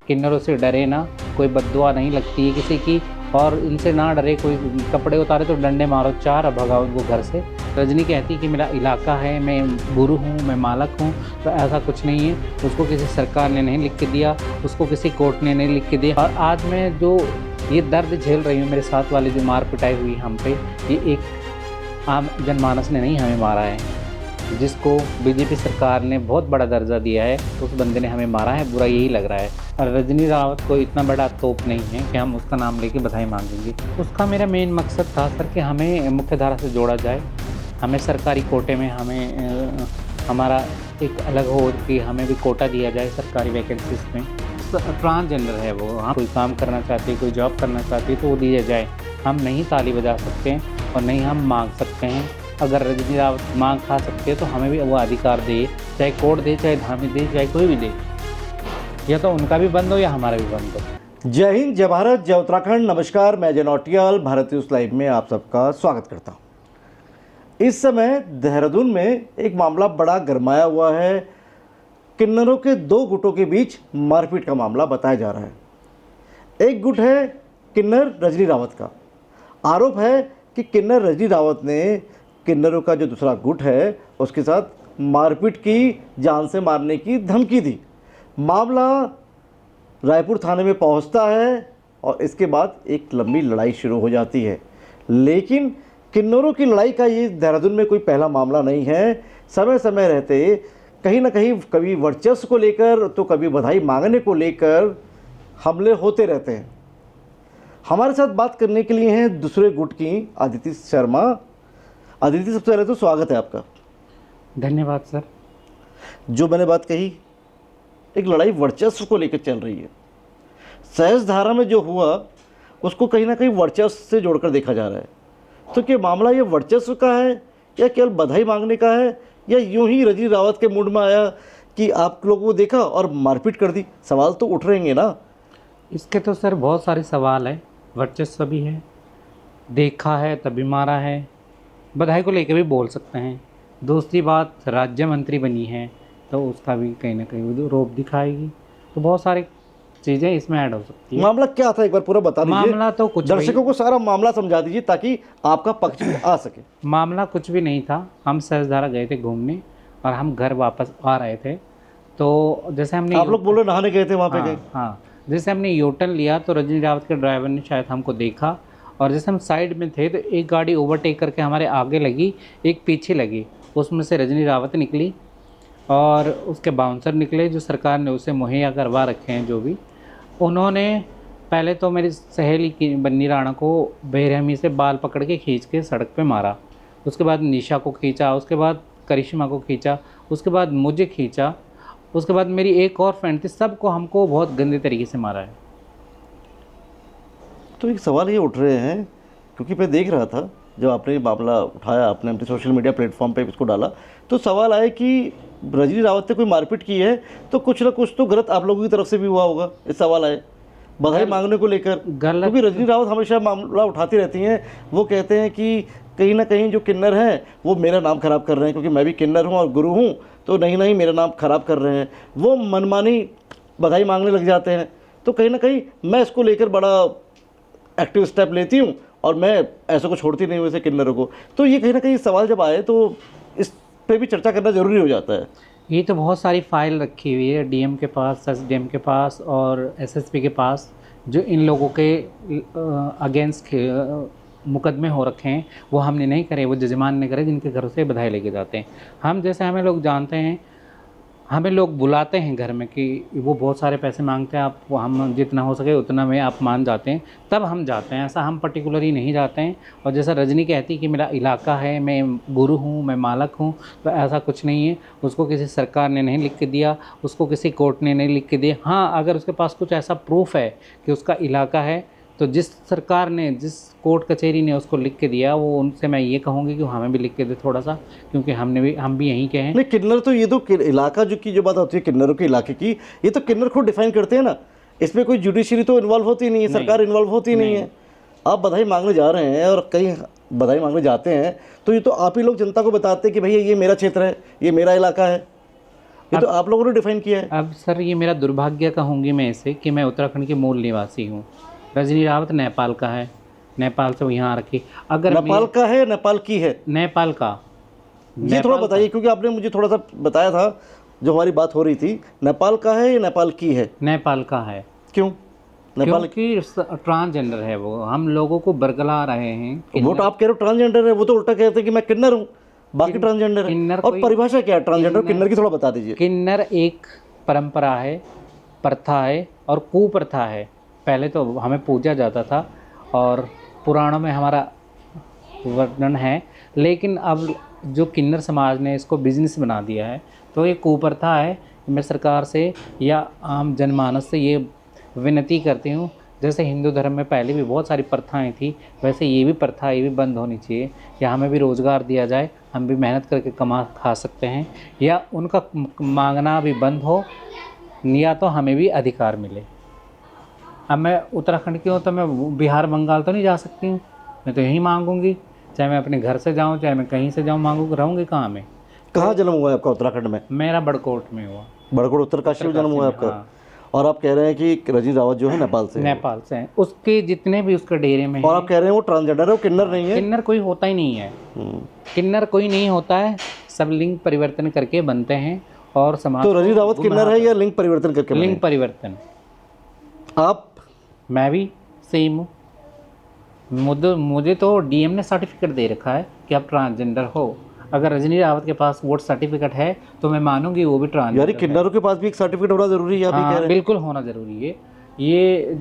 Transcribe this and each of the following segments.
किन्नरों से डरे ना, कोई बद्दुआ नहीं लगती है किसी की, और इनसे ना डरे, कोई कपड़े उतारे तो डंडे मारो चार और भगाओ उनको घर से। रजनी कहती कि मेरा इलाका है, मैं गुरु हूँ, मैं मालक हूँ, तो ऐसा कुछ नहीं है। उसको किसी सरकार ने नहीं लिख के दिया, उसको किसी कोर्ट ने नहीं लिख के दिया। और आज मैं जो ये दर्द झेल रही हूँ, मेरे साथ वाले जो मार पिटाई हुई हम पे, ये एक आम जनमानस ने नहीं हमें मारा है, जिसको बीजेपी सरकार ने बहुत बड़ा दर्जा दिया है, तो उस बंदे ने हमें मारा है। बुरा यही लग रहा है। और रजनी रावत को इतना बड़ा तोप नहीं है कि हम उसका नाम लेके बधाई मांगेंगे। उसका मेरा मेन मकसद था सर कि हमें मुख्यधारा से जोड़ा जाए, हमें सरकारी कोटे में हमें हमारा एक अलग हो कि हमें भी कोटा दिया जाए सरकारी वैकेंसीज में। ट्रांसजेंडर है वो, हाँ, कोई काम करना चाहती है, कोई जॉब करना चाहती है तो वो दिया जाए। हम नहीं ताली बजा सकते हैं और नहीं हम मांग सकते हैं। अगर रजनी रावत मांग खा सकते हैं तो हमें भी वो अधिकार दे, चाहे कोर्ट दे, चाहे धामी दे, चाहे कोई भी दे। या तो उनका भी बंद हो या हमारा भी बंद हो। जय हिंद, जय भारत, जय उत्तराखंड। नमस्कार, मैं जय नौटियाल भारत न्यूज़ लाइव में आप सबका स्वागत करता हूं। इस समय देहरादून में एक मामला बड़ा गरमाया हुआ है। किन्नरों के दो गुटों के बीच मारपीट का मामला बताया जा रहा है। एक गुट है किन्नर रजनी रावत का। आरोप है कि किन्नर रजनी रावत ने किन्नरों का जो दूसरा गुट है उसके साथ मारपीट की, जान से मारने की धमकी दी। मामला रायपुर थाने में पहुंचता है और इसके बाद एक लंबी लड़ाई शुरू हो जाती है। लेकिन किन्नरों की लड़ाई का ये देहरादून में कोई पहला मामला नहीं है। समय समय रहते कहीं ना कहीं कभी वर्चस्व को लेकर तो कभी बधाई मांगने को लेकर हमले होते रहते हैं। हमारे साथ बात करने के लिए हैं दूसरे गुट की अदिति शर्मा। अदिति, सबसे पहले तो स्वागत है आपका। धन्यवाद सर। जो मैंने बात कही, एक लड़ाई वर्चस्व को लेकर चल रही है। सहज धारा में जो हुआ उसको कहीं ना कहीं वर्चस्व से जोड़कर देखा जा रहा है। तो क्या मामला ये वर्चस्व का है या केवल बधाई मांगने का है, या यूं ही रजनी रावत के मूड में आया कि आप लोगों को देखा और मारपीट कर दी? सवाल तो उठ रहेंगे ना। इसके तो सर बहुत सारे सवाल है। वर्चस्व भी है, देखा है तभी मारा है, बधाई को लेकर भी बोल सकते हैं। दूसरी बात, राज्य मंत्री बनी है तो उसका भी कहीं ना कहीं रोप दिखाएगी। तो बहुत सारी चीज़ें इसमें ऐड हो सकती है। मामला क्या था एक बार पूरा बता दीजिए। मामला तो कुछ दर्शकों को सारा मामला समझा दीजिए ताकि आपका पक्ष भी आ सके। मामला कुछ भी नहीं था। हम सहजधारा गए थे घूमने और हम घर वापस आ रहे थे। तो जैसे हमने, आप लोग बोल रहे नहाने गए थे, वहाँ पे गए? हाँ, जैसे हमने यूटर्न लिया तो रजनी रावत के ड्राइवर ने शायद हमको देखा, और जैसे हम साइड में थे तो एक गाड़ी ओवरटेक करके हमारे आगे लगी, एक पीछे लगी। उसमें से रजनी रावत निकली और उसके बाउंसर निकले जो सरकार ने उसे मुहैया करवा रखे हैं। जो भी उन्होंने पहले तो मेरी सहेली की बन्नी राणा को बेरहमी से बाल पकड़ के खींच के सड़क पे मारा। उसके बाद निशा को खींचा, उसके बाद करिश्मा को खींचा, उसके बाद मुझे खींचा, उसके बाद मेरी एक और फ्रेंड थी। सबको हमको बहुत गंदे तरीके से मारा है। तो एक सवाल ये उठ रहे हैं, क्योंकि मैं देख रहा था जब आपने ये मामला उठाया, आपने अपने सोशल मीडिया प्लेटफॉर्म पे इसको डाला, तो सवाल आया कि रजनी रावत ने कोई मारपीट की है तो कुछ ना कुछ तो गलत आप लोगों की तरफ से भी हुआ होगा। इस सवाल आए बधाई मांगने को लेकर, क्योंकि रजनी रावत हमेशा मामला उठाती रहती हैं। वो कहते हैं कि कहीं ना कहीं जो किन्नर हैं वो मेरा नाम ख़राब कर रहे हैं, क्योंकि मैं भी किन्नर हूँ और गुरु हूँ, तो नहीं मेरा नाम ख़राब कर रहे हैं। वो मनमानी बधाई मांगने लग जाते हैं। तो कहीं ना कहीं मैं इसको लेकर बड़ा एक्टिव स्टेप लेती हूँ और मैं ऐसा को छोड़ती नहीं हूँ ऐसे किन्नरों को। तो ये कहीं ना कहीं सवाल जब आए तो इस पे भी चर्चा करना ज़रूरी हो जाता है। ये तो बहुत सारी फाइल रखी हुई है डीएम के पास, एसडीएम के पास और एसएसपी के पास, जो इन लोगों के अगेंस्ट मुकदमे हो रखे हैं। वो हमने नहीं करे, वो जजमान ने करे जिनके घरों से बधाई लेके जाते हैं। हम जैसे हमें लोग जानते हैं, हमें लोग बुलाते हैं घर में कि वो बहुत सारे पैसे मांगते हैं, आप हम जितना हो सके उतना में आप मान जाते हैं, तब हम जाते हैं। ऐसा हम पर्टिकुलरली नहीं जाते हैं। और जैसा रजनी कहती कि मेरा इलाका है, मैं गुरु हूँ, मैं मालक हूँ, तो ऐसा कुछ नहीं है। उसको किसी सरकार ने नहीं लिख के दिया, उसको किसी कोर्ट ने नहीं लिख के दिया। हाँ, अगर उसके पास कुछ ऐसा प्रूफ है कि उसका इलाका है, तो जिस सरकार ने, जिस कोर्ट कचहरी ने उसको लिख के दिया, वो उनसे मैं ये कहूँगी कि हमें भी लिख के दे थोड़ा सा, क्योंकि हम भी यहीं के हैं। नहीं, किन्नर तो ये तो इलाका जो बात होती है किन्नरों के इलाके की, ये तो किन्नर खुद डिफाइन करते हैं ना। इसमें कोई जुडिशरी तो इन्वॉल्व होती नहीं है, सरकार इन्वॉल्व होती नहीं है। आप बधाई मांगने जा रहे हैं और कहीं बधाई मांगने जाते हैं तो ये तो आप ही लोग जनता को बताते हैं कि भैया ये मेरा क्षेत्र है, ये मेरा इलाका है। ये तो आप लोगों ने डिफाइन किया है। अब सर ये मेरा दुर्भाग्य कहूँगी मैं इसे कि मैं उत्तराखंड के मूल निवासी हूँ। रजनी रावत नेपाल का है, नेपाल से यहाँ रखी। अगर नेपाल का है, नेपाल की है? नेपाल का। ये थोड़ा बताइए, क्योंकि आपने मुझे थोड़ा सा बताया था जो हमारी बात हो रही थी, नेपाल का है या नेपाल की है? नेपाल का है। क्यों नेपाल? क्योंकि ट्रांसजेंडर है वो, हम लोगों को बरगला रहे हैं। वो तो आप कह रहे हो ट्रांसजेंडर है, वो तो उल्टा कहते हैं कि मैं किन्नर हूँ, बाकी ट्रांसजेंडर है। और परिभाषा क्या है ट्रांसजेंडर किन्नर की, थोड़ा बता दीजिए। किन्नर एक परंपरा है, प्रथा है और कुप्रथा है। पहले तो हमें पूजा जाता था और पुराणों में हमारा वर्णन है, लेकिन अब जो किन्नर समाज ने इसको बिजनेस बना दिया है, तो ये कुप्रथा है। मैं सरकार से या आम जनमानस से ये विनती करती हूँ, जैसे हिंदू धर्म में पहले भी बहुत सारी प्रथाएं थी, वैसे ये भी प्रथा ये भी बंद होनी चाहिए। या हमें भी रोज़गार दिया जाए, हम भी मेहनत करके कमा खा सकते हैं, या उनका मांगना भी बंद हो, या तो हमें भी अधिकार मिले। अब मैं उत्तराखंड की हूँ तो मैं बिहार बंगाल तो नहीं जा सकती हूँ, मैं तो यहीं मांगूंगी, चाहे मैं अपने घर से जाऊँ चाहे मैं कहीं से जाऊँ, मांगूंगी। रहूँगी कहाँ मैं? कहाँ जन्म हुआ है आपका उत्तराखंड में? मेरा बड़कोट में हुआ। बड़कोट उत्तरकाशी में जन्म हुआ है आपका? हाँ। और आप कह रहे हैं कि रजनी रावत जो है नेपाल से है। नेपाल से हैं, उसके जितने भी उसके डेरे में और आप कह रहे हैं वो ट्रांसजेंडर है, वो किन्नर नहीं है? किन्नर कोई होता ही नहीं है। किन्नर कोई नहीं होता है, सब लिंग परिवर्तन करके बनते हैं और समाज। तो रजनी रावत किन्नर है या लिंग परिवर्तन करके बने? लिंग परिवर्तन। आप? मैं भी सेम हूँ। मुझे तो डीएम ने सर्टिफिकेट दे रखा है कि आप ट्रांसजेंडर हो। अगर रजनी रावत के पास वोट सर्टिफिकेट है तो मैं मानूंगी वो भी ट्रांसजेंडर। यानी किन्नरों के पास भी एक सर्टिफिकेट होना जरूरी है, आप ही कह रहे हैं? बिल्कुल होना जरूरी है। ये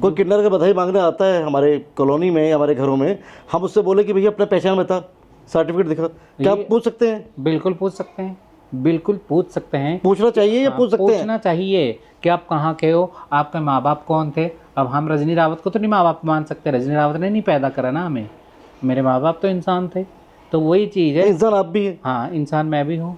कोई किन्नर का बधाई मांगने आता है हमारे कॉलोनी में, हमारे घरों में, हम उससे बोले कि भैया अपना पहचान बता, सर्टिफिकेट दिखा, क्या आप पूछ सकते हैं? बिल्कुल पूछ सकते हैं, बिल्कुल पूछ सकते हैं। पूछना चाहिए या पूछ सकते हैं? पूछना चाहिए कि आप कहाँ के हो, आपके माँ बाप कौन थे। अब हम रजनी रावत को तो नहीं माँ बाप मान सकते, रजनी रावत ने नहीं पैदा करा ना हमें, मेरे माँ बाप तो इंसान थे। तो वही चीज़ है, इंसान आप भी हैं। हाँ इंसान मैं भी हूँ,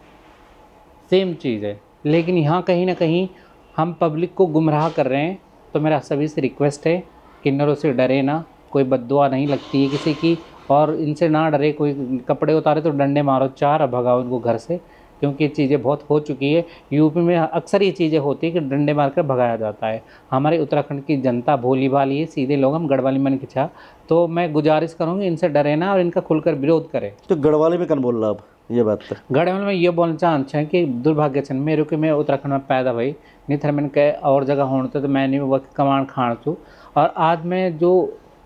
सेम चीज़ है। लेकिन यहाँ कहीं ना कहीं हम पब्लिक को गुमराह कर रहे हैं। तो मेरा सभी से रिक्वेस्ट है, किन्नरों से डरे ना, कोई बद्दुआ नहीं लगती है किसी की, और इनसे ना डरे। कोई कपड़े उतारे तो डंडे मारो चार, भगाओ उनको घर से, क्योंकि ये चीज़ें बहुत हो चुकी है। यूपी में अक्सर ये चीज़ें होती है कि डंडे मारकर भगाया जाता है। हमारे उत्तराखंड की जनता भोली भाली है, सीधे लोग, हम गढ़वाली मन की छा। तो मैं गुजारिश करूँगी इनसे डरे ना और इनका खुलकर विरोध करें। तो गढ़वाली में कौन बोल रहा आप ये बात है? गढ़वाल में ये बोलना चाहते हैं कि दुर्भाग्य छन मेरे को, मैं उत्तराखंड में पैदा हुई, नहीं था मैंने कहे और जगह होने तो मैं नहीं वो कमांड खाण चूँ। और आज मैं जो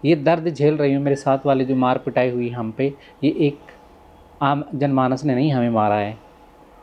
ये दर्द झेल रही हूँ, मेरे साथ वाली जो मार पिटाई हुई हम पे, ये एक आम जनमानस ने नहीं हमें मारा है,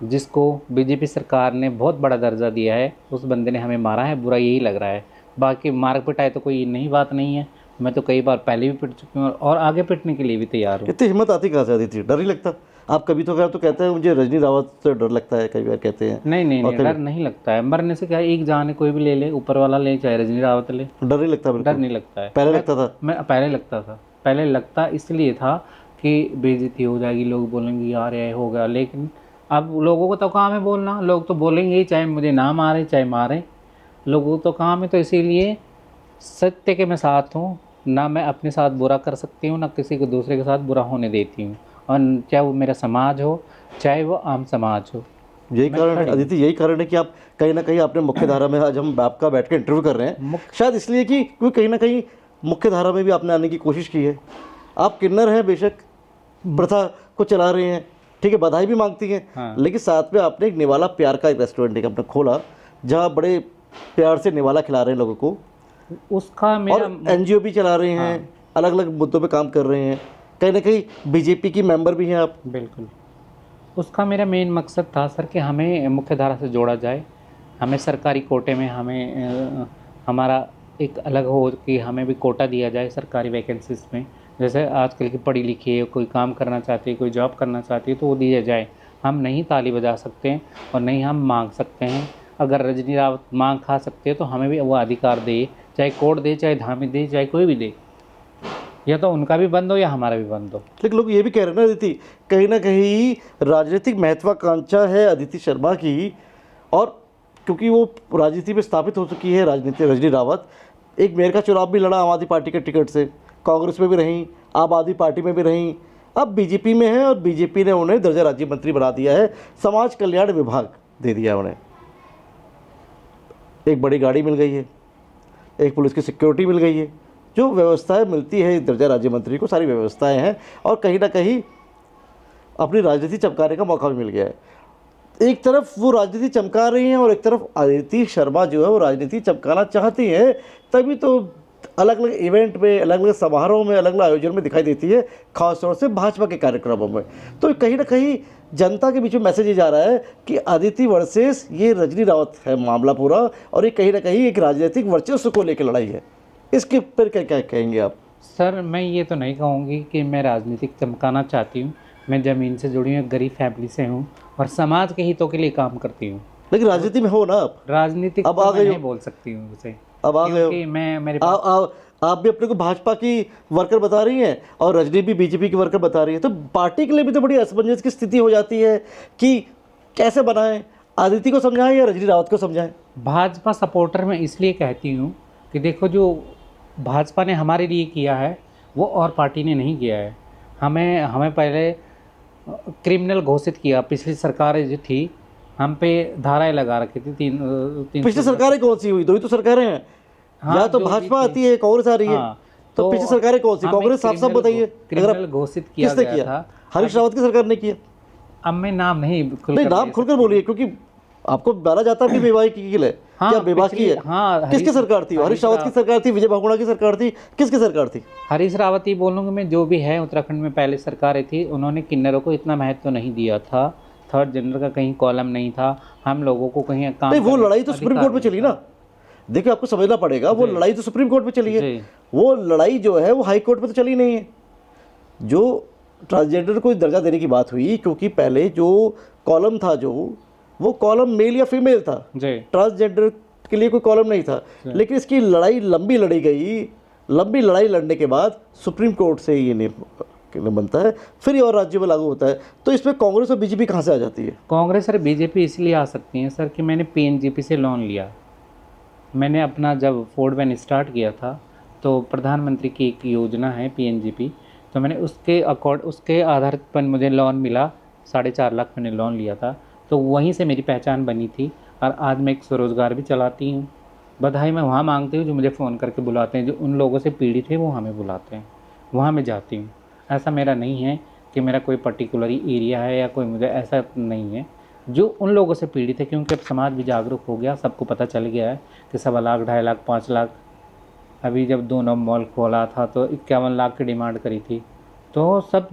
जिसको बीजेपी सरकार ने बहुत बड़ा दर्जा दिया है, उस बंदे ने हमें मारा है। बुरा यही लग रहा है, बाकी मार पिटाई तो कोई नई बात नहीं है। मैं तो कई बार पहले भी पिट चुकी हूँ और आगे पिटने के लिए भी तैयार हूँ। इतनी हिम्मत आती कहाँ से आती थी? डर ही लगता? आप कभी तो कहते हैं मुझे रजनी रावत से डर लगता है, कई बार कहते हैं। नहीं, डर नहीं लगता है। मरने से क्या, एक जान है, कोई भी ले ले, ऊपर वाला ले, चाहे रजनी रावत ले, डर नहीं लगता? डर नहीं लगता है। पहले लगता था? मैं पहले लगता था, पहले लगता इसलिए था कि बेइज्जती हो जाएगी, लोग बोलेंगे यार ये हो गया। लेकिन अब लोगों को तो काम है बोलना, लोग तो बोलेंगे ही, चाहे मुझे ना मारे चाहे मारे, लोगों को तो काम है। तो इसीलिए सत्य के मैं साथ हूँ, ना मैं अपने साथ बुरा कर सकती हूँ, ना किसी को दूसरे के साथ बुरा होने देती हूँ, और चाहे वो मेरा समाज हो चाहे वो आम समाज हो। यही कारण है अदिति, यही कारण है कि आप कहीं ना कहीं अपने मुख्य धारा में, आज हम आपका बैठ के इंटरव्यू कर रहे हैं, शायद इसलिए कि क्योंकि कहीं ना कहीं मुख्य धारा में भी आपने आने की कोशिश की है। आप किन्नर हैं, बेशक प्रथा को चला रहे हैं, ठीक है, बधाई भी मांगती हैं, हाँ। लेकिन साथ में आपने एक निवाला प्यार का एक रेस्टोरेंट एक अपना खोला, जहाँ बड़े प्यार से निवाला खिला रहे हैं लोगों को, उसका मेरा, और एनजीओ भी चला रहे हैं, अलग अलग मुद्दों पे काम कर रहे हैं, कहीं ना कहीं बीजेपी की मेंबर भी हैं आप। बिल्कुल, उसका मेरा मेन मकसद था सर कि हमें मुख्य धारा से जोड़ा जाए, हमें सरकारी कोटे में हमें हमारा एक अलग हो कि हमें भी कोटा दिया जाए सरकारी वैकेंसीज में। जैसे आजकल की पढ़ी लिखी है, कोई काम करना चाहती है, कोई जॉब करना चाहती है, तो वो दिया जाए। हम नहीं ताली बजा सकते हैं और नहीं हम मांग सकते हैं। अगर रजनी रावत मांग खा सकते हैं तो हमें भी वो अधिकार दे, चाहे कोर्ट दे, चाहे धामी दे, चाहे कोई भी दे, या तो उनका भी बंद हो या हमारा भी बंद हो। लेकिन लोग ये भी कह रहे हैं ना अदिति, कहीं ना कहीं राजनीतिक महत्वाकांक्षा है अदिति शर्मा की, और क्योंकि वो राजनीति में स्थापित हो चुकी है राजनीति रजनी रावत, एक मेयर का चुनाव भी लड़ा आम आदमी पार्टी के टिकट से, कांग्रेस में भी रहीं, आम आदमी पार्टी में भी रहीं, अब बीजेपी में है, और बीजेपी ने उन्हें दर्जा राज्य मंत्री बना दिया है समाज कल्याण विभाग। दे दिया उन्हें, एक बड़ी गाड़ी मिल गई है, एक पुलिस की सिक्योरिटी मिल गई है, जो व्यवस्थाएं मिलती है दर्जा राज्य मंत्री को, सारी व्यवस्थाएं हैं, और कहीं ना कहीं अपनी राजनीति चमकाने का मौका भी मिल गया है। एक तरफ वो राजनीति चमका रही हैं और एक तरफ अदिति शर्मा जो है वो राजनीति चमकाना चाहती है, तभी तो अलग अलग इवेंट में, अलग अलग समारोह में, अलग अलग आयोजन में दिखाई देती है, खासतौर से भाजपा के कार्यक्रमों में। तो कहीं ना कहीं जनता के बीच में मैसेज ये जा रहा है कि अदिति वर्सेस ये रजनी रावत है मामला पूरा, और ये कहीं ना कहीं एक राजनीतिक वर्चस्व को लेकर लड़ाई है। इसके पर क्या क्या कहेंगे आप? सर मैं ये तो नहीं कहूँगी कि मैं राजनीतिक चमकाना चाहती हूँ। मैं ज़मीन से जुड़ी हुई गरीब फैमिली से हूँ और समाज के हितों के लिए काम करती हूँ। लेकिन राजनीति में हो ना आप, राजनीतिक अब तो आ मैं गए हो। नहीं बोल सकती हूँ उसे, अब आ गए हो। क्योंकि मैं मेरे पास आप भी अपने को भाजपा की वर्कर बता रही हैं और रजनी भी बीजेपी की वर्कर बता रही है, तो पार्टी के लिए भी तो बड़ी असमंजस की स्थिति हो जाती है कि कैसे बनाएं, अदिति को समझाएं या रजनी रावत को समझाएं। भाजपा सपोर्टर मैं इसलिए कहती हूँ कि देखो, जो भाजपा ने हमारे लिए किया है वो और पार्टी ने नहीं किया है। हमें पहले क्रिमिनल घोषित किया, पिछली सरकार जो थी हम पे धाराएं लगा रखी थी, तीन पिछली सरकारें कौन सी हुई? दो ही तो सरकारें हैं। हाँ, या तो जो भी भाजपा थी। आती है, कांग्रेस आ रही है। हाँ, तो पिछली सरकारें कौन सी? हमें कांग्रेस साफ साफ बताइए। क्रिमिनल घोषित किया किसने गया किया? था। हरीश रावत की सरकार ने किया। अब मैं नाम नहीं नाम खुलकर बोलिए, क्योंकि आपको डाला जाता है अपनी बेवाई की लिए। हाँ, क्या बेबाकी है? हाँ, किसकी सरकार थी? हरीश रावत की सरकार थी, विजय बहुगुणा की सरकार थी, किसकी सरकार थी? हरीश रावत ही बोलूँगा मैं। जो भी है उत्तराखंड में पहले सरकारें थी, उन्होंने किन्नरों को इतना महत्व तो नहीं दिया था। थर्ड जेंडर का कहीं कॉलम नहीं था, हम लोगों को कहीं काम नहीं, वो करने लड़ाई तो का सुप्रीम अधिकार कोर्ट में नहीं चली था। ना। देखिए, आपको समझना पड़ेगा, वो लड़ाई तो सुप्रीम कोर्ट में चली है। जी। वो लड़ाई जो है वो हाई कोर्ट में तो चली नहीं है। जो ट्रांसजेंडर को दर्जा देने की बात हुई, क्योंकि पहले जो कॉलम था, जो वो कॉलम मेल या फीमेल था, जी। ट्रांसजेंडर के लिए कोई कॉलम नहीं था। लेकिन इसकी लड़ाई लंबी लड़ी गई। लंबी लड़ाई लड़ने के बाद सुप्रीम कोर्ट से ये निर्णय बनता है, फिर ये और राज्यों में लागू होता है। तो इसमें कांग्रेस और बीजेपी कहाँ से आ जाती है? कांग्रेस और बीजेपी इसलिए आ सकती हैं सर कि मैंने पीएनजीपी से लोन लिया। मैंने अपना जब फोर्ड वैन स्टार्ट किया था तो प्रधानमंत्री की एक योजना है पीएनजीपी, तो मैंने उसके आधार पर मुझे लोन मिला। 4.5 लाख मैंने लोन लिया था, तो वहीं से मेरी पहचान बनी थी। और आज मैं एक स्वरोजगार भी चलाती हूँ। बधाई मैं वहाँ मांगती हूँ जो मुझे फ़ोन करके बुलाते हैं, जो उन लोगों से पीड़ित है वो हमें बुलाते हैं, वहाँ मैं जाती हूँ। ऐसा मेरा नहीं है कि मेरा कोई पर्टिकुलर एरिया है या कोई, मुझे ऐसा नहीं है। जो उन लोगों से पीड़ित है, क्योंकि अब समाज भी जागरूक हो गया, सबको पता चल गया है कि 1.25 लाख, 2.5 लाख, 5 लाख। अभी जब 2 नंबर मॉल खोला था तो 51 लाख की डिमांड करी थी, तो सब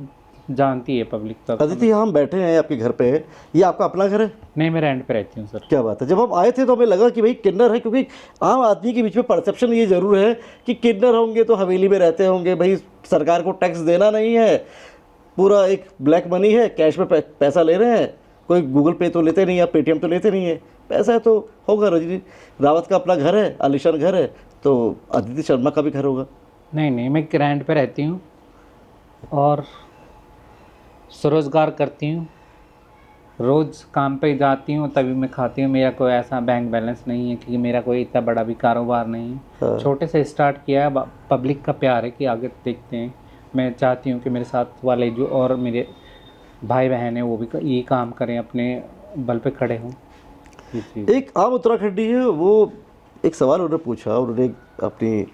जानती है पब्लिक। तो अदिति, हम बैठे हैं आपके घर पे, ये आपका अपना घर है? नहीं, मैं रेंट पे रहती हूँ सर। क्या बात है। जब हम आए थे तो हमें लगा कि भाई किन्नर है, क्योंकि आम आदमी के बीच में परसेप्शन ये जरूर है कि किन्नर होंगे तो हवेली में रहते होंगे, भाई सरकार को टैक्स देना नहीं है, पूरा एक ब्लैक मनी है, कैश में पैसा ले रहे हैं, कोई गूगल पे तो लेते नहीं है, पेटीएम तो लेते नहीं है, पैसा तो होगा। रजनी रावत का अपना घर है, आलिशान घर है, तो अदिति शर्मा का भी घर होगा। नहीं, मैं रेंट पे रहती हूँ और स्वरोजगार करती हूँ। रोज़ काम पे जाती हूँ तभी मैं खाती हूँ। मेरा कोई ऐसा बैंक बैलेंस नहीं है, क्योंकि मेरा कोई इतना बड़ा भी कारोबार नहीं है। हाँ। छोटे से स्टार्ट किया है, पब्लिक का प्यार है कि आगे देखते हैं। मैं चाहती हूँ कि मेरे साथ वाले जो और मेरे भाई बहन हैं वो भी ये काम करें, अपने बल पे खड़े हों। एक आम उत्तराखंडी है, वो एक सवाल उन्होंने पूछा, उन्होंने अपनी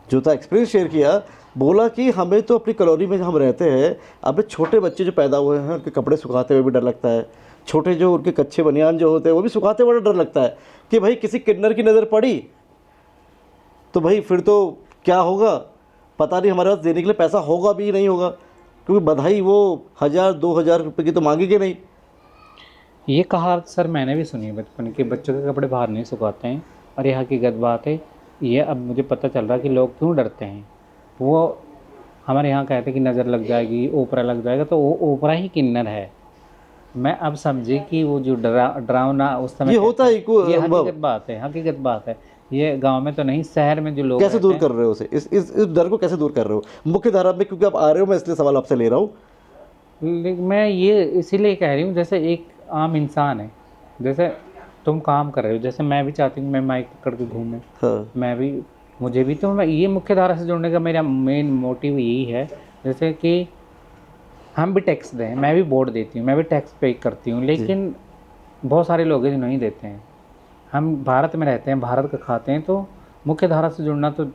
जो था एक्सपीरियंस शेयर किया। बोला कि हमें तो अपनी कॉलोनी में हम रहते हैं, अब छोटे बच्चे जो पैदा हुए हैं उनके कपड़े सुखाते हुए भी डर लगता है, छोटे जो उनके कच्चे बनियान जो होते हैं वो भी सुखाते हुए डर लगता है कि भाई किसी किन्नर की नज़र पड़ी तो भाई फिर तो क्या होगा, पता नहीं हमारे पास देने के लिए पैसा होगा भी नहीं होगा, क्योंकि बधाई वो 1000-2000 रुपये की तो मांगेंगे नहीं। ये कहावत सर मैंने भी सुनी है बचपन के, बच्चों के कपड़े बाहर नहीं सुखाते हैं। और ये हकीकत बात है। ये अब मुझे पता चल रहा है कि लोग क्यों डरते हैं। वो हमारे यहाँ कहते हैं कि नज़र लग जाएगी, ओपरा लग जाएगा, तो वो ओपरा ही किन्नर है। मैं अब समझी कि वो जो डरावना उस समय ये होता है, ये हकीकत बात है। ये गांव में तो नहीं, शहर में जो लोग कैसे दूर कर रहे हो उसे, इस डर को कैसे दूर कर रहे हो मुख्य धारा में? क्योंकि आप आ रहे हो, मैं इसलिए सवाल आपसे ले रहा हूँ। मैं ये इसीलिए कह रही हूँ, जैसे एक आम इंसान है, जैसे तुम काम कर रहे हो, जैसे मैं भी चाहती हूँ मैं माइक पकड़ के घूमूं। हाँ। मैं भी, मुझे भी, तो मैं ये मुख्य धारा से जुड़ने का मेरा मेन मोटिव यही है। जैसे कि हम भी टैक्स दें, मैं भी वोट देती हूँ, मैं भी टैक्स पे करती हूँ, लेकिन बहुत सारे लोग हैं जो नहीं देते हैं। हम भारत में रहते हैं, भारत का खाते हैं, तो मुख्य धारा से जुड़ना तो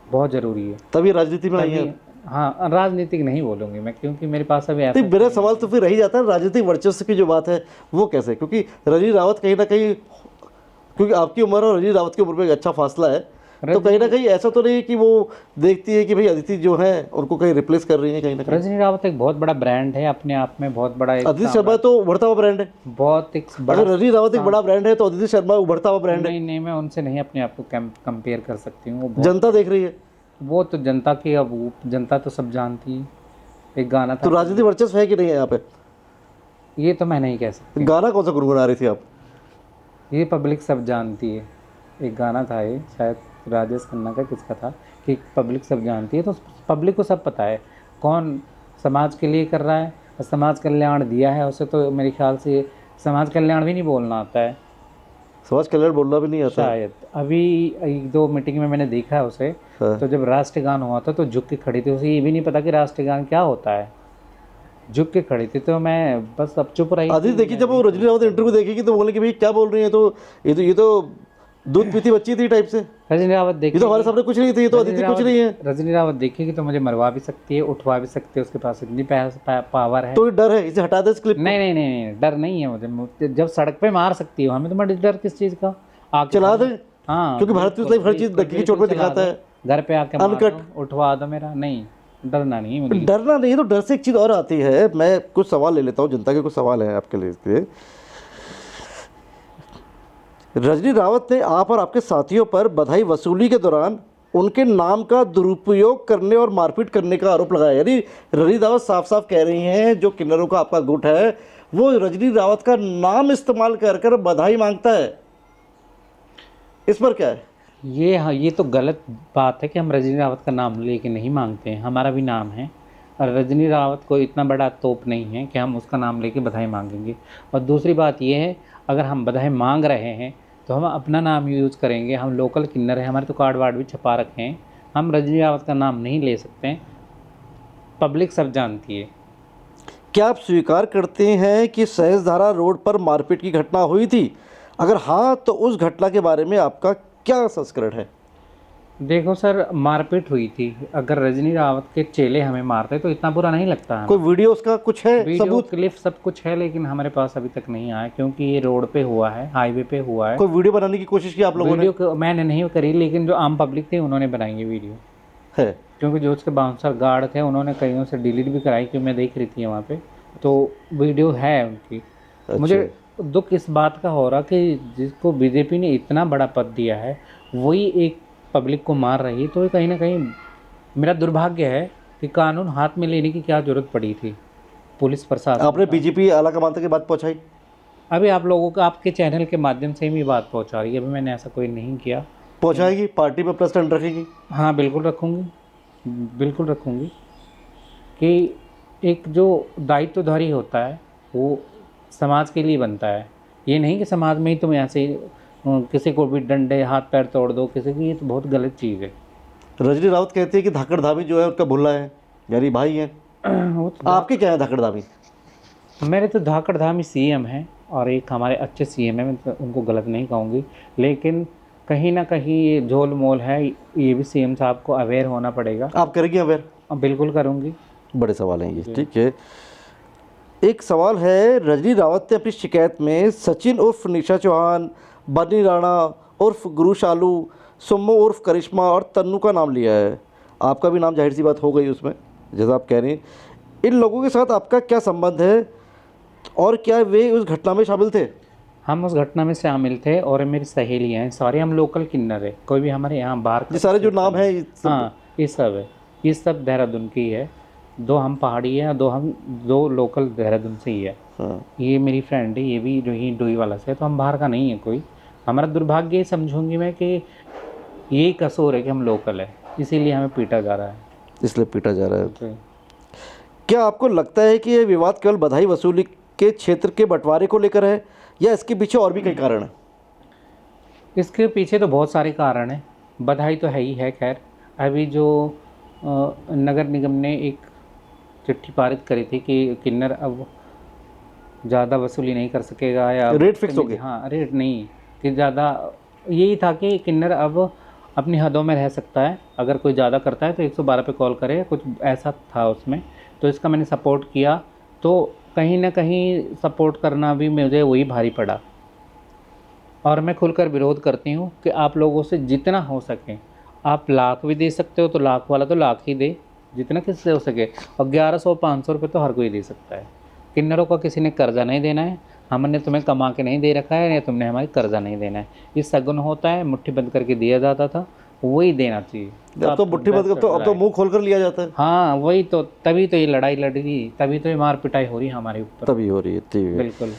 बहुत ज़रूरी है। तभी राजनीति में आई है। तभी हाँ, राजनीतिक नहीं बोलूँगी मैं, क्योंकि मेरे पास अभी ऐसा तो मेरा सवाल तो फिर रही जाता है, राजनीतिक वर्चस्व की जो बात है वो कैसे, क्योंकि रजनी रावत कहीं ना कहीं, क्योंकि आपकी उम्र और रजनी रावत की उम्र में एक अच्छा फासला है, तो कहीं ना कहीं ऐसा तो नहीं है कि वो देखती है कि भाई अदिति जो है उनको कहीं रिप्लेस कर रही है कहीं ना कहीं। रजनी रावत एक बहुत बड़ा ब्रांड है अपने आप में, बहुत बड़ा एक अदिति शर्मा तो उभरता हुआ ब्रांड है। बहुत एक बड़ा। अगर रजनी रावत एक बड़ा ब्रांड है तो अदिति शर्मा उभरता हुआ ब्रांड है। नहीं नहीं, मैं उनसे नहीं अपने आप को कंपेयर कर सकती हूँ। जनता देख रही है, वो तो जनता की, अब जनता तो सब जानती है। एक गाना था, तो राजनीतिक वर्चस्व है कि नहीं है यहाँ पे? ये तो मैं नहीं कह सकती। गाना कौन सा गुनगुना रही थी आप? ये पब्लिक सब जानती है, एक गाना था, ये शायद राजेश खन्ना का किसका था, कि पब्लिक सब जानती है। तो पब्लिक को सब पता है कौन समाज के लिए कर रहा है, और समाज कल्याण दिया है उसे, तो मेरे ख्याल से समाज कल्याण भी नहीं बोलना आता है समाज कल्याण बोलना भी नहीं आता। शायद। अभी एक दो मीटिंग में मैंने देखा है उसे, हाँ। तो जब राष्ट्रगान हुआ था तो झुक के खड़ी थी, उसे ये भी नहीं पता कि राष्ट्रगान क्या होता है, झुक के खड़ी थी। तो मैं बस अब चुप रही आदित्य थी। देखी, जब वो रजनी रावत इंटरव्यू देखेगी तो बोले कि भाई क्या बोल रही है, तो ये तो दूध पीती बच्ची थी टाइप से। रजनी रावत ये देखी, तो हमारे सामने कुछ नहीं थी, ये तो अदिति कुछ नहीं है। रजनी रावत देखेगी तो मुझे मरवा भी सकती है, उठवा भी सकती है, उसके पास इतनी पावर है। तो ये डर है, इसे हटा दे इस क्लिप। नहीं नहीं नहीं नहीं, डर नहीं है मुझे। जब सड़क पे मार सकती हो हमें, तो मैं डर किस चीज़ का? आके चला दे, हाँ, क्योंकि भारतीय लाइफ हर चीज धक्के की चोट में दिखाता है। घर पे आके मार अनकट। दो, उठवा दो, मेरा नहीं, डरना नहीं है मुझे। डरना नहीं है, तो डर से एक चीज और आती है। मैं कुछ सवाल ले लेता हूँ, जनता के कुछ सवाल हैं आपके लिए। रजनी रावत ने आप और आपके साथियों पर बधाई वसूली के दौरान उनके नाम का दुरुपयोग करने और मारपीट करने का आरोप लगाया। यानी रजनी रावत साफ साफ कह रही हैं, जो किन्नरों का आपका गुट है वो रजनी रावत का नाम इस्तेमाल कर कर बधाई मांगता है। इस पर क्या है? ये हाँ, ये तो गलत बात है कि हम रजनी रावत का नाम लेके नहीं मांगते हैं। हमारा भी नाम है, और रजनी रावत को इतना बड़ा तोप नहीं है कि हम उसका नाम लेके बधाई मांगेंगे। और दूसरी बात ये है, अगर हम बधाई मांग रहे हैं तो हम अपना नाम यूज़ करेंगे। हम लोकल किन्नर हैं, हमारे तो कार्ड वार्ड भी छपा रखे हैं। हम रजनी रावत का नाम नहीं ले सकते हैं, पब्लिक सब जानती है। क्या आप स्वीकार करते हैं कि सहजधारा रोड पर मारपीट की घटना हुई थी? अगर हाँ, तो उस घटना के बारे में आपका क्या संस्करण है? देखो सर, मारपीट हुई थी। अगर रजनी रावत के चेले हमें मारते तो इतना बुरा नहीं लगता है। कोई वीडियो उसका कुछ है, वीडियो सबूत? क्लिप सब कुछ है, लेकिन हमारे पास अभी तक नहीं आया, क्योंकि ये रोड पे हुआ है, हाईवे पे हुआ है। कोई वीडियो बनाने की कोशिश की आप लोगों ने? वीडियो मैंने नहीं करी, लेकिन जो आम पब्लिक थी उन्होंने बनाई है वीडियो। है, क्योंकि जो उसके बाउंसर गार्ड थे उन्होंने कईयों से डिलीट भी कराई, क्योंकि मैं देख रही थी वहाँ पे, तो वीडियो है उनकी। मुझे दुख इस बात का हो रहा कि जिसको बीजेपी ने इतना बड़ा पद दिया है वही एक पब्लिक को मार रही, तो कहीं ना कहीं मेरा दुर्भाग्य है कि कानून हाथ में लेने की क्या जरूरत पड़ी थी पुलिस प्रशासन। आपने बीजेपी आला कमान तक बात पहुंचाई? अभी आप लोगों का, आपके चैनल के माध्यम से ही बात पहुंचा रही है। अभी मैंने ऐसा कोई नहीं किया। पहुंचाएगी? पार्टी में प्रेस स्टैंड रखेगी? हाँ बिल्कुल रखूँगी, बिल्कुल रखूँगी। कि एक जो दायित्वधारी होता है वो समाज के लिए बनता है। ये नहीं कि समाज में ही तुम ऐसे किसी को भी डंडे हाथ पैर तोड़ दो किसी की, ये तो बहुत गलत चीज़ है। रजनी रावत कहती है कि धाकड़ धामी जो है उनका भुल्ला है, यानी भाई है। वो तो आपके क्या है धाकड़ धामी? मेरे तो धाकड़ धामी सीएम हैं, और एक हमारे अच्छे सीएम हैं, मैं तो उनको गलत नहीं कहूँगी, लेकिन कहीं ना कहीं ये झोल मोल है। ये भी सीएम साहब को अवेयर होना पड़ेगा। आप करेंगे अवेयर? बिल्कुल करूँगी। बड़े सवाल हैं ये, ठीक है। एक सवाल है, रजनी रावत ने अपनी शिकायत में सचिन उर्फ निशा चौहान, बनी राणा उर्फ गुरु शालू, सुम्मो उर्फ करिश्मा और तन्नू का नाम लिया है। आपका भी नाम जाहिर सी बात हो गई उसमें, जैसा आप कह रहे हैं। इन लोगों के साथ आपका क्या संबंध है, और क्या वे उस घटना में शामिल थे? हम उस घटना में शामिल थे, और मेरी सहेलियाँ हैं, सारे हम लोकल किन्नर है। कोई भी हमारे यहाँ बाहर ये सारे जो नाम है हाँ, ये सब है, ये सब देहरादून की है। दो हम पहाड़ी हैं, दो लोकल देहरादून से ही है। हाँ। ये मेरी फ्रेंड है, ये भी यही डोई वाला से है, तो हम बाहर का नहीं है कोई। हमारा दुर्भाग्य ये समझूंगी मैं कि यही कसूर है कि हम लोकल है, इसीलिए हमें पीटा जा रहा है। इसलिए पीटा जा रहा है। क्या आपको लगता है कि ये विवाद केवल बधाई वसूली के क्षेत्र के बंटवारे को लेकर है, या इसके पीछे और भी कई कारण हैं? इसके पीछे तो बहुत सारे कारण हैं। बधाई तो है ही है। खैर, अभी जो नगर निगम ने एक चिट्ठी पारित करी थी कि किन्नर अब ज़्यादा वसूली नहीं कर सकेगा या रेट फिक्स हो गए? हाँ, रेट नहीं कि ज़्यादा, यही था कि किन्नर अब अपनी हदों में रह सकता है, अगर कोई ज़्यादा करता है तो 112 पे कॉल करे, कुछ ऐसा था उसमें। तो इसका मैंने सपोर्ट किया, तो कहीं ना कहीं सपोर्ट करना भी मुझे वही भारी पड़ा। और मैं खुलकर विरोध करती हूँ कि आप लोगों से जितना हो सके, आप लाख भी दे सकते हो तो लाख वाला तो लाख ही दे, जितना किससे हो सके। और 1100-500 रुपये तो हर कोई दे सकता है। किन्नरों को किसी ने कर्जा नहीं देना है, हमने तुम्हें कमा के नहीं दे रखा है, या तुमने हमारी कर्जा नहीं देना है। ये सगुन होता है, मुट्ठी बंद करके दिया जाता था, वही देना चाहिए। अब तो मुट्ठी बंद अब तो मुंह खोल कर लिया जाता है। हाँ वही तो, तभी तो ये लड़ाई लड़ रही, तभी तो ये मार पिटाई हो रही है हमारे ऊपर। तभी हो रही है, ठीक है। बिल्कुल।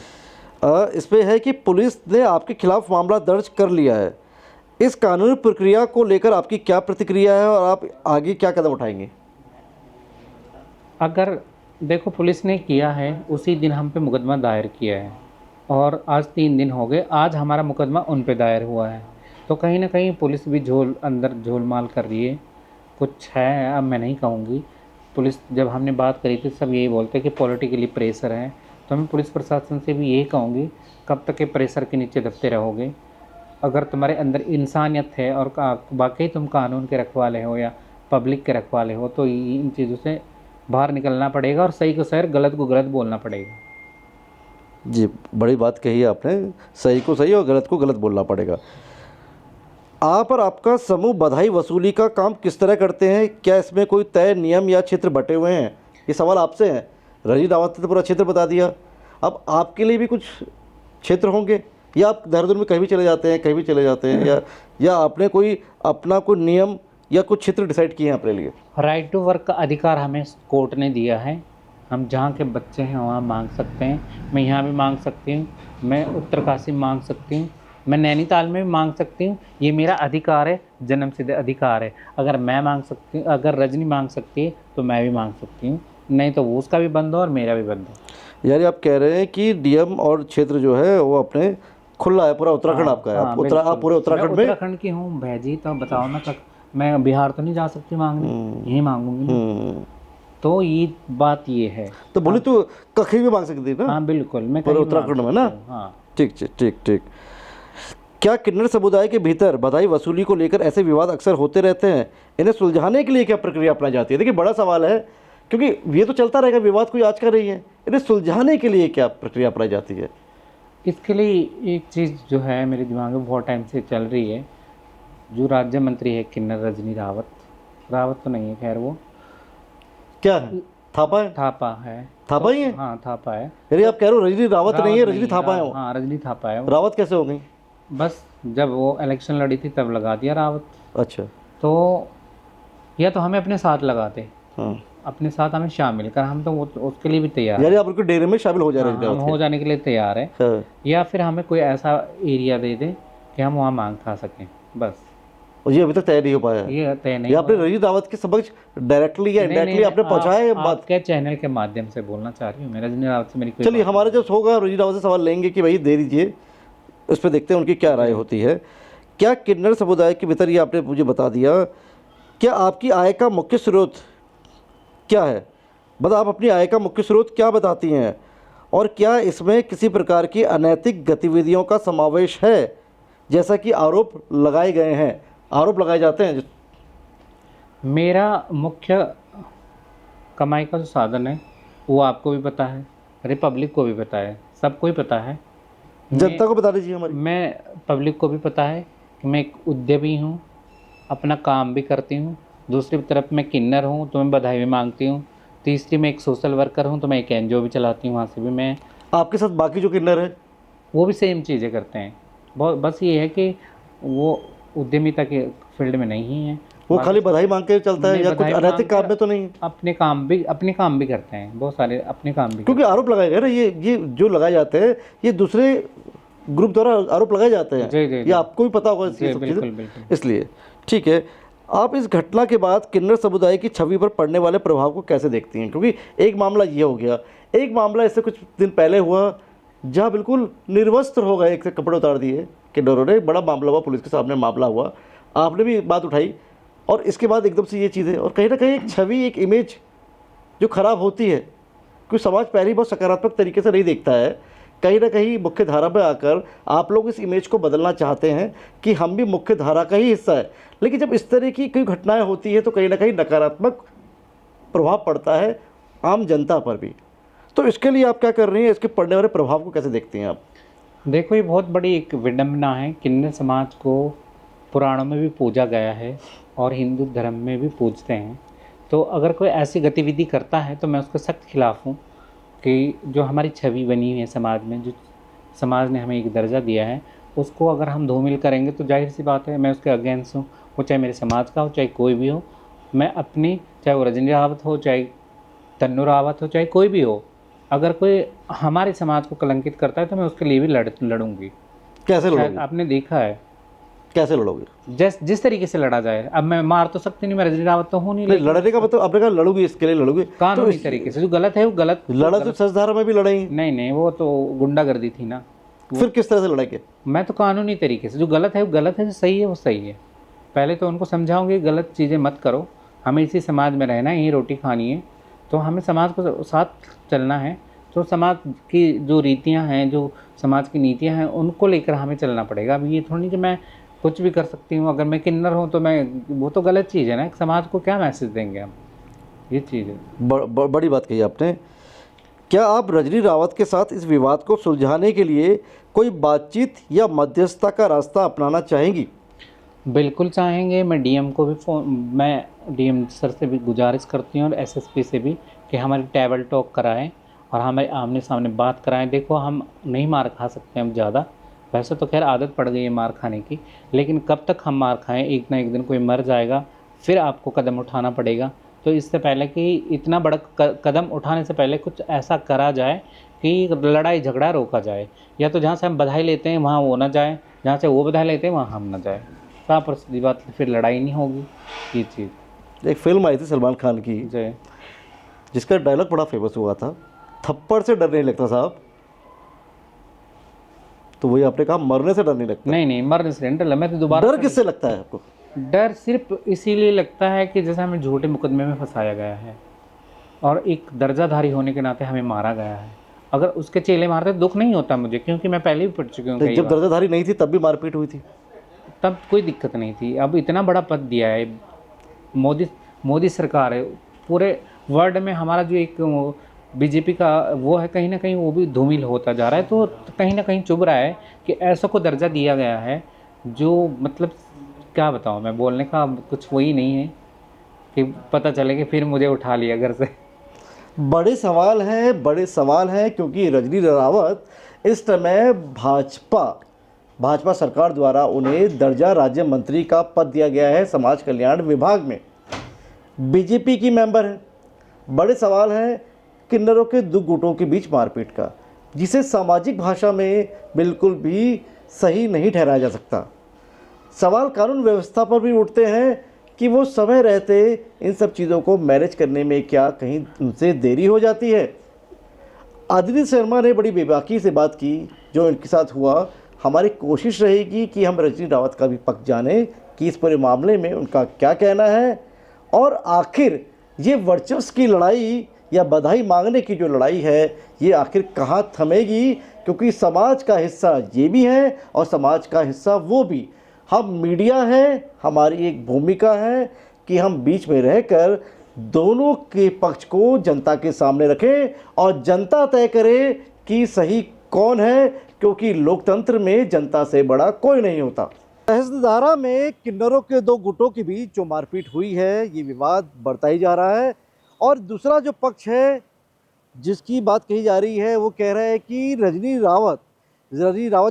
इस पे है कि पुलिस ने आपके खिलाफ मामला दर्ज कर लिया है। इस कानूनी प्रक्रिया को लेकर आपकी क्या प्रतिक्रिया है और आप आगे क्या कदम उठाएंगे? अगर देखो, पुलिस ने किया है, उसी दिन हम पे मुकदमा दायर किया है, और आज 3 दिन हो गए, आज हमारा मुकदमा उन पे दायर हुआ है। तो कहीं ना कहीं पुलिस भी अंदर झोलमाल कर रही है, कुछ है। अब मैं नहीं कहूँगी, पुलिस, जब हमने बात करी थी सब यही बोलते हैं कि पॉलिटिकली प्रेशर है। तो मैं पुलिस प्रशासन से भी यही कहूँगी, कब तक के प्रेशर के नीचे दबते रहोगे? अगर तुम्हारे अंदर इंसानियत है और वाकई तुम कानून के रखवाले हो या पब्लिक के रखवाले हो, तो इन चीज़ों से बाहर निकलना पड़ेगा और सही को सही, गलत को गलत बोलना पड़ेगा। जी, बड़ी बात कही है आपने, सही को सही और गलत को गलत बोलना पड़ेगा। आप और आपका समूह बधाई वसूली का काम किस तरह करते हैं? क्या इसमें कोई तय नियम या क्षेत्र बटे हुए हैं? ये सवाल आपसे है। रजनी रावत ने तो पूरा क्षेत्र बता दिया, अब आपके लिए भी कुछ क्षेत्र होंगे, या आप देहरादून में कहीं भी चले जाते हैं, कहीं भी चले जाते हैं, या आपने कोई अपना कोई नियम या कुछ क्षेत्र डिसाइड किए हैं अपने लिए? राइट टू वर्क का अधिकार हमें कोर्ट ने दिया है। हम जहाँ के बच्चे हैं वहाँ मांग सकते हैं। मैं यहाँ भी मांग सकती हूँ, मैं उत्तरकाशी मांग सकती हूँ, मैं नैनीताल में भी मांग सकती हूँ। ये मेरा अधिकार है, जन्मसिद्ध अधिकार है। अगर मैं मांग सकती हूँ, अगर रजनी मांग सकती है तो मैं भी मांग सकती हूँ, नहीं तो वो उसका भी बंद हो और मेरा भी बंद हो। यानी आप कह रहे हैं कि डीएम और क्षेत्र जो है वो अपने खुला है, पूरा उत्तराखंड आपका है। आप पूरे उत्तराखंड में? उत्तराखंड की हूँ भैजी, तो बताओ ना, तक मैं बिहार तो नहीं जा सकती मांगने, यही मांगूंगी ना। तो ये बात ये है। तो बोली तो कहीं भी मांग सकती है ना? हाँ बिल्कुल, मैं पूरे उत्तराखंड में ना? हाँ ठीक ठीक ठीक ठीक। क्या किन्नर समुदाय के भीतर बधाई वसूली को लेकर ऐसे विवाद अक्सर होते रहते हैं? इन्हें सुलझाने के लिए क्या प्रक्रिया अपनाई जाती है? देखिए, बड़ा सवाल है, क्योंकि ये तो चलता रहेगा, विवाद कोई आज का नहीं है। इन्हें सुलझाने के लिए क्या प्रक्रिया अपनाई जाती है? इसके लिए एक चीज़ जो है मेरे दिमाग में बहुत टाइम से चल रही है। जो राज्य मंत्री है किन्नर, रजनी रावत तो नहीं है, खैर वो क्या है? थापा है? थापा ही है? हाँ थापा है। अरे आप कह रहे हो रजनी रावत नहीं है, रजनी थापा है वो? हाँ रजनी थापा है वो। रावत कैसे हो गई? बस जब वो इलेक्शन लड़ी थी तब लगा दिया रावत। अच्छा। तो या तो हमें अपने साथ लगाते, हाँ, अपने साथ हमें शामिल कर, हम तो उसके लिए भी तैयार यानी आप उनके डेरे में शामिल हो जा रहे हैं? हम हो जाने के लिए तैयार है। हाँ। या फिर हमें कोई ऐसा एरिया दे दे कि हम वहाँ मांग खा सकें, बस। और ये अभी तक तय नहीं हो पाया? ये तय नहीं। आपने रजनी रावत के समक्ष डायरेक्टली या इनडायरेक्टली आपने पहुंचाया बात? आपके चैनल के माध्यम से बोलना चाह रही हूँ मैं, रजनी रावत से मेरी कोई चलिए, हमारे जब होगा रजनी रावत से सवाल लेंगे कि भाई दे दीजिए, उस पर देखते हैं उनकी क्या राय होती है। क्या किन्नर समुदाय के भीतर, ये आपने मुझे बता दिया, क्या आपकी आय का मुख्य स्रोत क्या है? मतलब आप अपनी आय का मुख्य स्रोत क्या बताती हैं, और क्या इसमें किसी प्रकार की अनैतिक गतिविधियों का समावेश है, जैसा कि आरोप लगाए गए हैं, आरोप लगाए जाते हैं? मेरा मुख्य कमाई का जो साधन है वो आपको भी पता है, रिपब्लिक को भी पता है, सबको ही पता है, जनता को बता दीजिए हमारी। मैं पब्लिक को भी पता है कि मैं एक उद्यमी हूँ, अपना काम भी करती हूँ। दूसरी तरफ मैं किन्नर हूँ तो मैं बधाई भी मांगती हूँ। तीसरी मैं एक सोशल वर्कर हूँ तो मैं एक एनजीओ भी चलाती हूँ, वहाँ से भी मैं। आपके साथ बाकी जो किन्नर है वो भी सेम चीज़ें करते हैं। बहुत बस ये है कि वो उद्यमिता के फील्ड में नहीं है, वो खाली बधाई मांग के चलता है, या कुछ अनैतिक काम में तो नहीं? अपने काम भी करते हैं, बहुत सारे अपने काम भी। क्योंकि आरोप लगाए गए ना, ये जो लगाए जाते हैं, ये दूसरे ग्रुप द्वारा आरोप लगाए जाते हैं। जी, जी, ये आपको भी पता होगा बिल्कुल। इसलिए ठीक है। आप इस घटना के बाद किन्नर समुदाय की छवि पर पड़ने वाले प्रभाव को कैसे देखती हैं? क्योंकि एक मामला ये हो गया, एक मामला इससे कुछ दिन पहले हुआ जहाँ बिल्कुल निर्वस्त्र हो गए, एक से कपड़े उतार दिए किन्नरों ने। बड़ा मामला हुआ, पुलिस के सामने मामला हुआ, आपने भी बात उठाई, और इसके बाद एकदम से ये चीज़ें, और कहीं ना कहीं एक छवि, एक इमेज जो ख़राब होती है, क्योंकि समाज पहले ही बहुत सकारात्मक तरीके से नहीं देखता है। कहीं ना कहीं मुख्य धारा में आकर आप लोग इस इमेज को बदलना चाहते हैं कि हम भी मुख्य धारा का ही हिस्सा है, लेकिन जब इस तरह की कोई घटनाएं होती है तो कहीं ना कहीं नकारात्मक प्रभाव पड़ता है आम जनता पर भी। तो इसके लिए आप क्या कर रही हैं, इसके पड़ने वाले प्रभाव को कैसे देखती हैं आप? देखो, ये बहुत बड़ी एक विडंबना है। किन्नर समाज को पुराणों में भी पूजा गया है और हिंदू धर्म में भी पूजते हैं। तो अगर कोई ऐसी गतिविधि करता है तो मैं उसके सख्त खिलाफ़ हूँ कि जो हमारी छवि बनी हुई है समाज में, जो समाज ने हमें एक दर्जा दिया है, उसको अगर हम धूमिल करेंगे तो जाहिर सी बात है मैं उसके अगेंस्ट हूँ। वो चाहे मेरे समाज का हो, चाहे कोई भी हो। मैं अपनी, चाहे वो रजनी रावत हो, चाहे तन्नू रावत हो, चाहे कोई भी हो, अगर कोई हमारे समाज को कलंकित करता है तो मैं उसके लिए भी लड़ूंगी। कैसे शायद लड़ोगे? आपने देखा है कैसे लड़ोगे? जिस तरीके से लड़ा जाए। अब मैं मार तो सकती नहीं, मैं रजनी रावत तो हूँ नहीं, नहीं, लेकिन लड़ने का मतलब आपने कहा लड़ोगी, इसके लिए लड़ोगी तो कानूनी तरीके से जो गलत है वो गलत। लड़ा तो सजधारा में भी लड़ाई, नहीं, वो तो गुंडागर्दी थी ना। फिर किस तरह से लड़ाई? मैं तो कानूनी तरीके से, जो गलत है वो गलत है, जो सही है वो सही है। पहले तो उनको समझाऊंगी गलत चीज़ें मत करो, हमें इसी समाज में रहना है, यही रोटी खानी है, तो हमें समाज को साथ चलना है। तो समाज की जो रीतियां हैं, जो समाज की नीतियां हैं, उनको लेकर हमें चलना पड़ेगा। अब ये थोड़ी कि मैं कुछ भी कर सकती हूँ, अगर मैं किन्नर हूँ तो मैं, वो तो गलत चीज़ है ना। समाज को क्या मैसेज देंगे हम, ये चीज़ है। बड़ी बात कही आपने। क्या आप रजनी रावत के साथ इस विवाद को सुलझाने के लिए कोई बातचीत या मध्यस्थता का रास्ता अपनाना चाहेंगी? बिल्कुल चाहेंगे। मैं डीएम सर से भी गुजारिश करती हूँ और एसएसपी से भी कि हमारी टेबल टॉक कराएं और हमारे आमने सामने बात कराएं। देखो, हम नहीं मार खा सकते हम ज़्यादा, वैसे तो खैर आदत पड़ गई है मार खाने की, लेकिन कब तक हम मार खाएं? एक ना एक दिन कोई मर जाएगा, फिर आपको कदम उठाना पड़ेगा। तो इससे पहले कि इतना बड़ा कदम उठाने से पहले कुछ ऐसा करा जाए कि लड़ाई झगड़ा रोका जाए, या तो जहाँ से हम बधाई लेते हैं वहाँ वो ना जाए, जहाँ से वो बधाई लेते हैं वहाँ हम ना जाए। साफ और सीधी बात, फिर लड़ाई नहीं होगी। ये चीज़, एक फिल्म आई थी सलमान खान की जय, जिसका डायलॉग बड़ा फेमस हुआ था, थप्पड़ से डर नहीं लगता साहब। तो वही आपने कहा, मरने से डर नहीं लगता। नहीं, मरने से डर, मैं तो दोबारा डर किससे लगता है आपको? डर सिर्फ इसीलिए लगता है कि जैसे हमें झूठे मुकदमे में फंसाया गया है और एक दर्जाधारी होने के नाते हमें मारा गया है। अगर उसके चेले मारते दुख नहीं होता मुझे, क्योंकि मैं पहले भी पिट चुकी हूँ कई जब बार। दर्जाधारी नहीं थी तब भी मारपीट हुई थी, तब कोई दिक्कत नहीं थी। अब इतना बड़ा पद दिया है मोदी सरकार है, पूरे वर्ल्ड में हमारा जो एक बीजेपी का वो है, कहीं ना कहीं वो भी धूमिल होता जा रहा है। तो कहीं ना कहीं चुभ रहा है कि ऐसा को दर्जा दिया गया है जो, मतलब क्या बताऊँ मैं, बोलने का कुछ वही नहीं है कि पता चले कि फिर मुझे उठा लिया घर से। बड़े सवाल हैं क्योंकि रजनी रावत इस समय भाजपा सरकार द्वारा उन्हें दर्जा राज्य मंत्री का पद दिया गया है समाज कल्याण विभाग में, बीजेपी की मेंबर है। बड़े सवाल हैं किन्नरों के दो गुटों के बीच मारपीट का, जिसे सामाजिक भाषा में बिल्कुल भी सही नहीं ठहराया जा सकता। सवाल कानून व्यवस्था पर भी उठते हैं कि वो समय रहते इन सब चीज़ों को मैनेज करने में क्या कहीं उनसे देरी हो जाती है। आदित्य शर्मा ने बड़ी बेबाकी से बात की जो इनके साथ हुआ। हमारी कोशिश रहेगी कि हम रजनी रावत का भी पक्ष जाने कि इस पूरे मामले में उनका क्या कहना है, और आखिर ये वर्चस्व की लड़ाई या बधाई मांगने की जो लड़ाई है ये आखिर कहाँ थमेगी, क्योंकि समाज का हिस्सा ये भी है और समाज का हिस्सा वो भी। हम मीडिया हैं, हमारी एक भूमिका है कि हम बीच में रहकर दोनों के पक्ष को जनता के सामने रखें और जनता तय करे कि सही कौन है, क्योंकि लोकतंत्र में जनता से बड़ा कोई नहीं होता। सहस्त्रधारा में किन्नरों के दो गुटों के बीच जो मारपीट हुई है, ये विवाद बढ़ता ही जा रहा है। और दूसरा जो पक्ष है जिसकी बात कही जा रही है वो कह रहा है कि रजनी रावत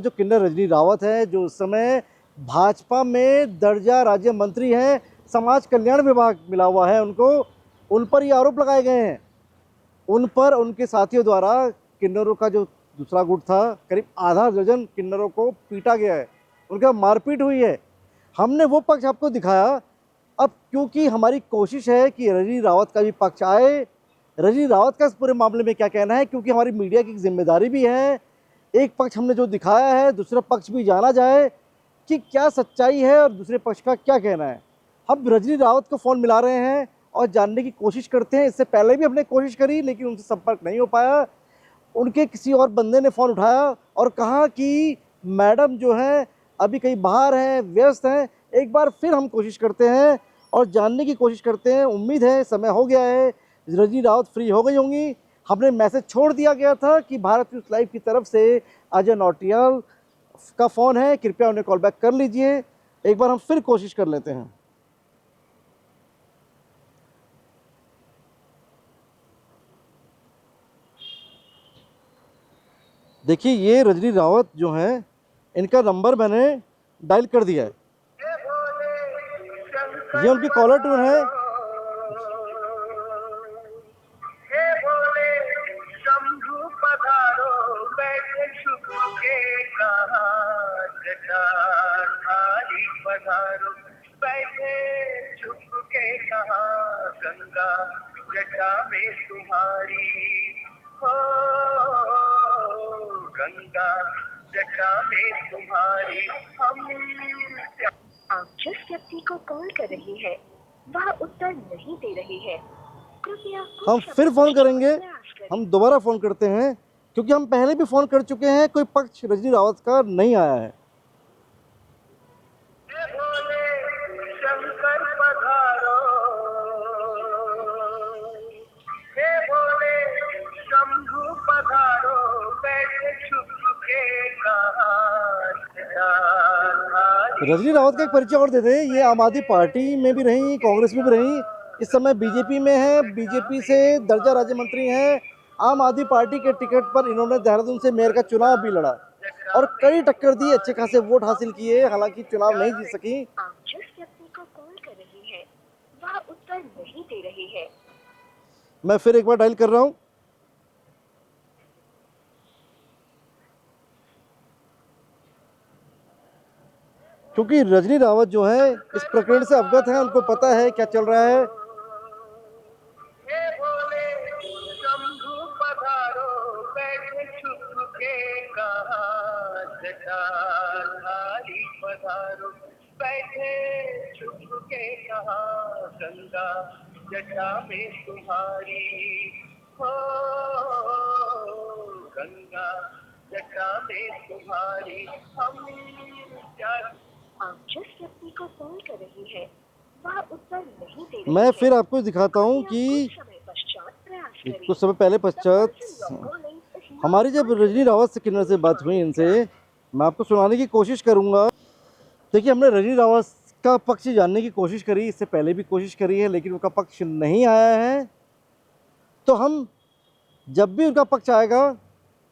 जो किन्नर रजनी रावत है, जो उस समय भाजपा में दर्जा राज्य मंत्री हैं, समाज कल्याण विभाग मिला हुआ है उनको, उन पर ये आरोप लगाए गए हैं। उन पर उनके साथियों द्वारा किन्नरों का जो दूसरा गुट था, करीब आधा दर्जन किन्नरों को पीटा गया है, उनका मारपीट हुई है। हमने वो पक्ष आपको दिखाया। अब क्योंकि हमारी कोशिश है कि रजनी रावत का भी पक्ष आए, रजनी रावत का इस पूरे मामले में क्या कहना है, क्योंकि हमारी मीडिया की जिम्मेदारी भी है। एक पक्ष हमने जो दिखाया है, दूसरा पक्ष भी जाना जाए कि क्या सच्चाई है और दूसरे पक्ष का क्या कहना है। हम रजनी रावत को फ़ोन मिला रहे हैं और जानने की कोशिश करते हैं। इससे पहले भी हमने कोशिश करी लेकिन उनसे संपर्क नहीं हो पाया। उनके किसी और बंदे ने फ़ोन उठाया और कहा कि मैडम जो है अभी कहीं बाहर हैं, व्यस्त हैं। एक बार फिर हम कोशिश करते हैं और जानने की कोशिश करते हैं। उम्मीद है समय हो गया है, रजनी रावत फ्री हो गई होंगी। हमने मैसेज छोड़ दिया गया था कि भारत न्यूज़ लाइव की तरफ से अजय नौटियाल का फ़ोन है, कृपया उन्हें कॉल बैक कर लीजिए। एक बार हम फिर कोशिश कर लेते हैं। देखिए ये रजनी रावत जो हैं, इनका नंबर मैंने डायल कर दिया है। ये उनकी कॉलर ट्यून है। गंगा जटा में तुम्हारी हो, गंगा जटा में तुम्हारी हम। आप जिस व्यक्ति को कॉल कर रही है वह उत्तर नहीं दे रही है, कृपया हम फिर फ़ोन करेंगे। हम दोबारा फ़ोन करते हैं क्योंकि हम पहले भी फ़ोन कर चुके हैं, कोई पक्ष रजनी रावत का नहीं आया है। शंकर पधारो, हे भोले शंभु पधारो, बैठे छुपके कहाँ रजनी रावत का एक परिचय और देते हैं। ये आम आदमी पार्टी में भी रही, कांग्रेस में भी रही, इस समय बीजेपी में है। बीजेपी से दर्जा राज्य मंत्री हैं। आम आदमी पार्टी के टिकट पर इन्होंने देहरादून से मेयर का चुनाव भी लड़ा और कई टक्कर दी, अच्छे खासे वोट हासिल किए। हालांकि चुनाव नहीं जीत सकी। आप जिस व्यक्ति को कॉल कर रही है वह उत्तर नहीं दे रही है। मैं फिर एक बार डायल कर रहा हूँ। क्योंकि रजनी रावत जो है इस प्रकरण से अवगत है, उनको पता है क्या चल रहा है। हे भोले शंभु पधारो, बैठे छुपके कहाँ जटाधारी पधारो, बैठे छुपके कहाँ गंगा जटा में तुम्हारी हो, गंगा जटा में तुम्हारी हम। आप जिस व्यक्ति को कॉल कर रही है वह उत्तर नहीं दे रही मैं है। फिर आपको दिखाता हूँ कि कुछ समय पहले पश्चात हमारी जब रजनी रावत से किन्नर से बात हुई इनसे, मैं आपको सुनाने की कोशिश करूँगा। देखिए हमने रजनी रावत का पक्ष जानने की कोशिश करी, इससे पहले भी कोशिश करी है लेकिन उनका पक्ष नहीं आया है। तो हम जब भी उनका पक्ष आएगा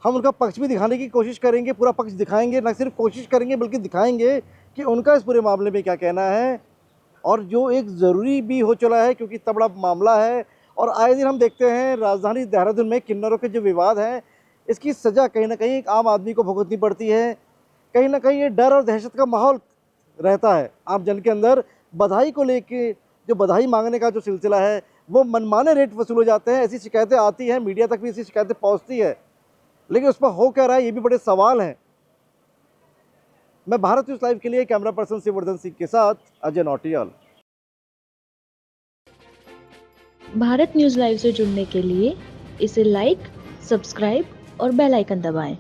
हम उनका पक्ष भी दिखाने की कोशिश करेंगे, पूरा पक्ष दिखाएंगे। न सिर्फ कोशिश करेंगे बल्कि दिखाएंगे कि उनका इस पूरे मामले में क्या कहना है, और जो एक ज़रूरी भी हो चला है क्योंकि इतना बड़ा मामला है। और आए दिन हम देखते हैं राजधानी देहरादून में किन्नरों के जो विवाद हैं, इसकी सज़ा कहीं ना कहीं एक आम आदमी को भुगतनी पड़ती है। कहीं ना कहीं ये डर और दहशत का माहौल रहता है आम जन के अंदर। बधाई को लेके जो बधाई मांगने का जो सिलसिला है वो मनमाने रेट वसूल हो जाते हैं, ऐसी शिकायतें आती हैं, मीडिया तक भी ऐसी शिकायतें पहुँचती है, लेकिन उस पर हो क्या रहा है ये भी बड़े सवाल हैं। मैं भारत न्यूज़ लाइव के लिए कैमरा पर्सन शिववर्धन सिंह के साथ अजय नौटियाल। भारत न्यूज़ लाइव से जुड़ने के लिए इसे लाइक, सब्सक्राइब और बेल आइकन दबाएं।